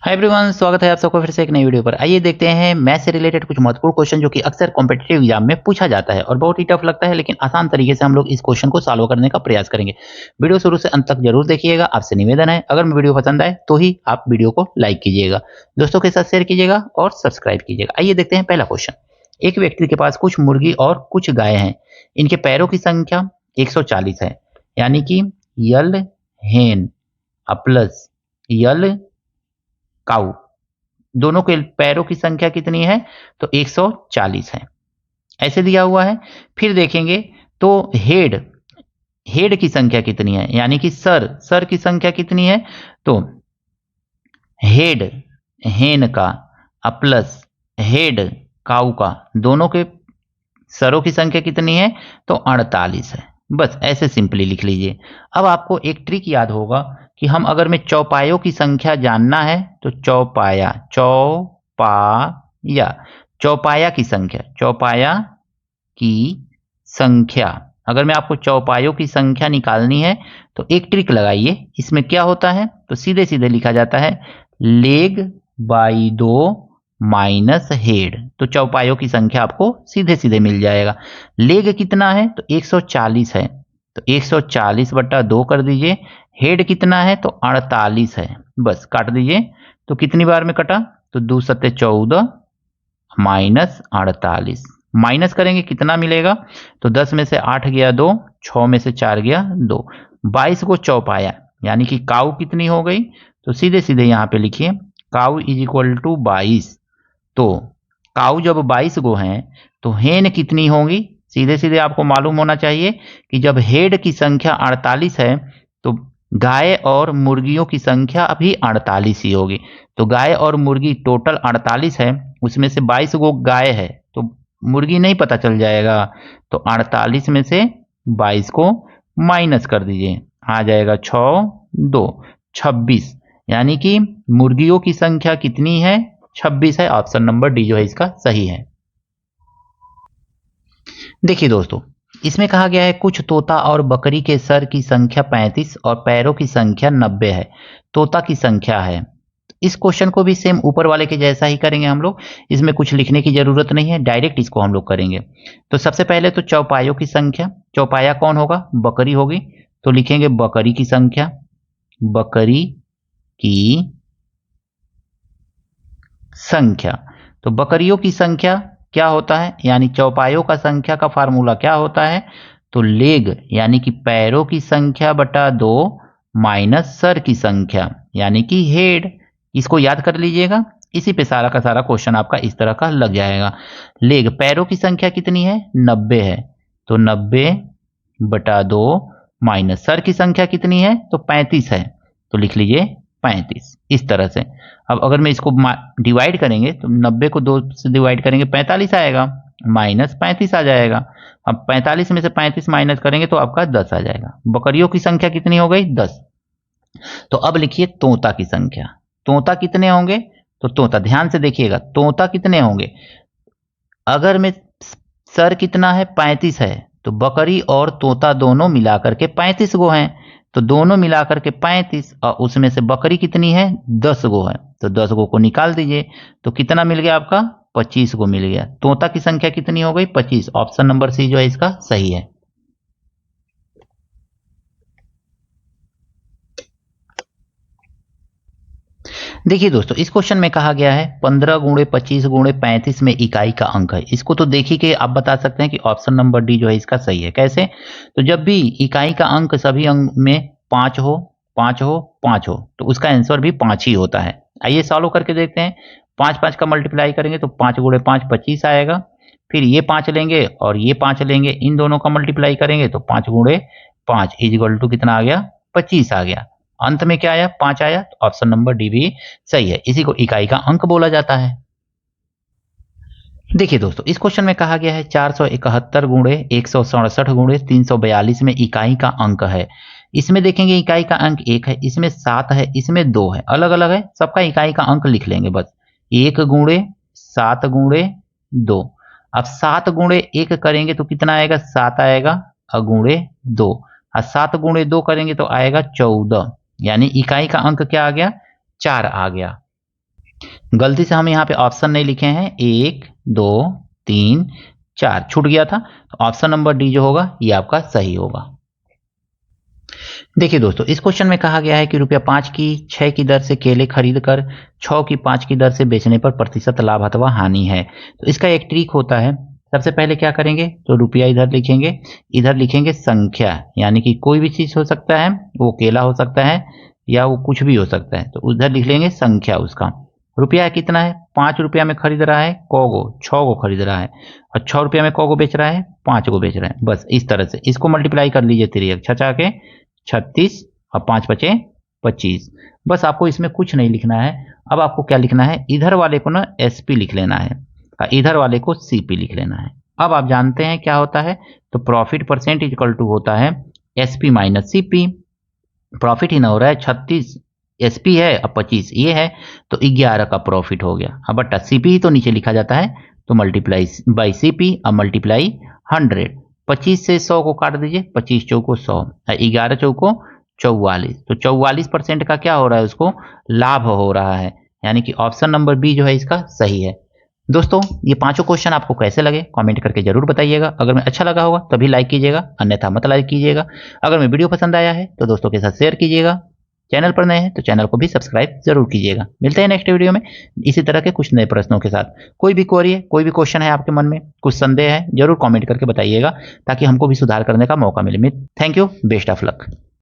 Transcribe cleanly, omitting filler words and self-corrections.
Hi everyone, स्वागत है आप सबका फिर से एक नई वीडियो पर। आइए देखते हैं मैथ से रिलेटेड कुछ महत्वपूर्ण क्वेश्चन जो कि अक्सर कॉम्पिटिटिव एग्जाम में पूछा जाता है और बहुत ही टफ लगता है, लेकिन आसान तरीके से हम लोग इस क्वेश्चन को सॉल्व करने का प्रयास करेंगे। वीडियो शुरू से अंत तक जरूर देखिएगा। आपसे निवेदन है, अगर वीडियो पसंद आए तो ही आप वीडियो को लाइक कीजिएगा, दोस्तों के साथ शेयर कीजिएगा और सब्सक्राइब कीजिएगा। आइए देखते हैं पहला क्वेश्चन। एक व्यक्ति के पास कुछ मुर्गी और कुछ गाय हैं। इनके पैरों की संख्या 140 है, यानी कि यल हेन प्लस यल काऊ, दोनों के पैरों की संख्या कितनी है? तो 140 है, ऐसे दिया हुआ है। फिर देखेंगे तो हेड हेड की संख्या कितनी है, यानी कि सर की संख्या कितनी है? तो हेड हेन का प्लस हेड काऊ का, दोनों के सरों की संख्या कितनी है? तो 48 है। बस ऐसे सिंपली लिख लीजिए। अब आपको एक ट्रिक याद होगा कि हम अगर में चौपायों की संख्या जानना है तो चौपाया की संख्या, अगर मैं आपको चौपायों की संख्या निकालनी है तो एक ट्रिक लगाइए। इसमें क्या होता है? तो सीधे सीधे लिखा जाता है लेग बाई 2 माइनस हेड। तो चौपायों की संख्या आपको सीधे सीधे मिल जाएगा। लेग कितना है? तो 140 है, तो 140 बट्टा 2 कर दीजिए। हेड कितना है? तो 48 है। बस काट दीजिए। तो कितनी बार में कटा? तो 2 सत्ते 14 माइनस 48, माइनस करेंगे कितना मिलेगा? तो 10 में से 8 गया 2, 6 में से 4 गया 2, 22 को चौपाया, यानी कि काऊ कितनी हो गई? तो सीधे सीधे यहाँ पे लिखिए काऊ इज इक्वल टू 22। तो काऊ जब 22 गो हैं तो हेन कितनी होगी? सीधे सीधे आपको मालूम होना चाहिए कि जब हेड की संख्या 48 है तो गाय और मुर्गियों की संख्या भी 48 ही होगी। तो गाय और मुर्गी टोटल 48 है, उसमें से 22 गो गाय है तो मुर्गी नहीं पता चल जाएगा। तो 48 में से 22 को माइनस कर दीजिए, आ जाएगा 6 2 26, यानी कि मुर्गियों की संख्या कितनी है? 26 है। ऑप्शन नंबर डी जो है इसका सही है। देखिए दोस्तों, इसमें कहा गया है कुछ तोता और बकरी के सर की संख्या 35 और पैरों की संख्या 90 है। तोता की संख्या है। इस क्वेश्चन को भी सेम ऊपर वाले के जैसा ही करेंगे हम लोग। इसमें कुछ लिखने की जरूरत नहीं है, डायरेक्ट इसको हम लोग करेंगे। तो सबसे पहले तो चौपायों की संख्या, चौपाया कौन होगा? बकरी होगी। तो लिखेंगे बकरी की संख्या, बकरी की संख्या। तो बकरियों की संख्या क्या होता है, यानी चौपायों का संख्या का फार्मूला क्या होता है? तो लेग यानी कि पैरों की संख्या बटा 2 माइनस सर की संख्या, यानी कि हेड। इसको याद कर लीजिएगा। इसी पे सारा का सारा क्वेश्चन आपका इस तरह का लग जाएगा। लेग पैरों की संख्या कितनी है? 90 है, तो 90 बटा 2 माइनस सर की संख्या कितनी है? तो 35 है, तो लिख लीजिए 35 इस तरह से। अब अगर मैं इसको डिवाइड करेंगे तो 90 को 2 से डिवाइड करेंगे 45 आएगा, माइनस 35 आ जाएगा। अब 45 में से 35 माइनस करेंगे तो आपका 10 आ जाएगा। बकरियों की संख्या कितनी हो गई? 10। तो अब लिखिए तोता की संख्या। तोता कितने होंगे? तो तोता ध्यान से देखिएगा, तोता कितने होंगे? अगर मैं सर कितना है? 35 है, तो बकरी और तोता दोनों मिलाकर के 35 गो हैं। तो दोनों मिलाकर के 35 और उसमें से बकरी कितनी है? 10 गो है, तो 10 गो को निकाल दीजिए। तो कितना मिल गया आपका? 25 गो मिल गया। तोता की संख्या कितनी हो गई? 25। ऑप्शन नंबर सी जो है इसका सही है। देखिए दोस्तों, इस क्वेश्चन में कहा गया है 15 गुणे 25 गुणे 35 में इकाई का अंक है। इसको तो देखिए कि आप बता सकते हैं कि ऑप्शन नंबर डी जो है इसका सही है। कैसे? तो जब भी इकाई का अंक सभी अंक में 5 हो 5 हो 5 हो तो उसका आंसर भी 5 ही होता है। आइए सॉल्व करके देखते हैं। 5 5 का मल्टीप्लाई करेंगे तो 5 गुणे 5 25 आएगा। फिर ये 5 लेंगे और ये 5 लेंगे, इन दोनों का मल्टीप्लाई करेंगे तो 5 गुणे 5 इज इक्वल टू कितना आ गया? 25 आ गया। अंत में क्या आया? 5 आया। तो ऑप्शन नंबर डी भी सही है। इसी को इकाई का अंक बोला जाता है। देखिए दोस्तों, इस क्वेश्चन में कहा गया है 471 गुणे 167 गुणे 342 में इकाई का अंक है। इसमें देखेंगे इकाई का अंक 1 है, इसमें 7 है, इसमें 2 है, अलग अलग है। सबका इकाई का अंक लिख लेंगे बस। 1 गुणे 7 गुणे 2। अब 7 गुणे 1 करेंगे तो कितना आएगा? 7 आएगा और गुणे 2। और 7 गुणे 2 करेंगे तो आएगा 14, यानी इकाई का अंक क्या आ गया? 4 आ गया। गलती से हम यहाँ पे ऑप्शन नहीं लिखे हैं, 1 2 3 4 छूट गया था, तो ऑप्शन नंबर डी जो होगा ये आपका सही होगा। देखिए दोस्तों, इस क्वेश्चन में कहा गया है कि ₹5 की 6 की दर से केले खरीद कर 6 की 5 की दर से बेचने पर प्रतिशत लाभ अथवा हानि है। तो इसका एक ट्रिक होता है, सबसे पहले क्या करेंगे, तो रुपया इधर लिखेंगे, इधर लिखेंगे संख्या, यानी कि कोई भी चीज हो सकता है, वो केला हो सकता है या वो कुछ भी हो सकता है, तो उधर लिख लेंगे संख्या उसका। रुपया कितना है, 5 रुपया में खरीद रहा है कोगो, 6 को खरीद रहा है, और 6 रुपया में कोगो बेच रहा है, 5 को बेच रहा है। बस इस तरह से इसको मल्टीप्लाई कर लीजिए, 3 छचा के 36 और 5 बचे 25। बस आपको इसमें कुछ नहीं लिखना है। अब आपको क्या लिखना है, इधर वाले को ना SP लिख लेना है और इधर वाले को CP लिख लेना है। अब आप जानते हैं क्या होता है, तो प्रॉफिट परसेंट इक्वल टू होता है SP माइनस CP। प्रॉफिट ही ना हो रहा है, 36 SP है और 25 ये है, तो 11 का प्रॉफिट हो गया। अब बटा CP ही तो नीचे लिखा जाता है, तो मल्टीप्लाई बाई CP और मल्टीप्लाई 100। 25 से 100 को काट दीजिए, 25 चौको 100, 11 चौको 44, तो 44% का क्या हो रहा है, उसको लाभ हो रहा है, यानी कि ऑप्शन नंबर बी जो है इसका सही है। दोस्तों, ये पांचों क्वेश्चन आपको कैसे लगे कमेंट करके जरूर बताइएगा। अगर मैं अच्छा लगा होगा तभी लाइक कीजिएगा, अन्यथा मत लाइक कीजिएगा। अगर मैं वीडियो पसंद आया है तो दोस्तों के साथ शेयर कीजिएगा। चैनल पर नए हैं तो चैनल को भी सब्सक्राइब जरूर कीजिएगा। मिलते हैं नेक्स्ट वीडियो में इसी तरह के कुछ नए प्रश्नों के साथ। कोई भी क्वेरी है, कोई भी क्वेश्चन है आपके मन में, कुछ संदेह है, जरूर कमेंट करके बताइएगा ताकि हमको भी सुधार करने का मौका मिले। Thank you, best of luck.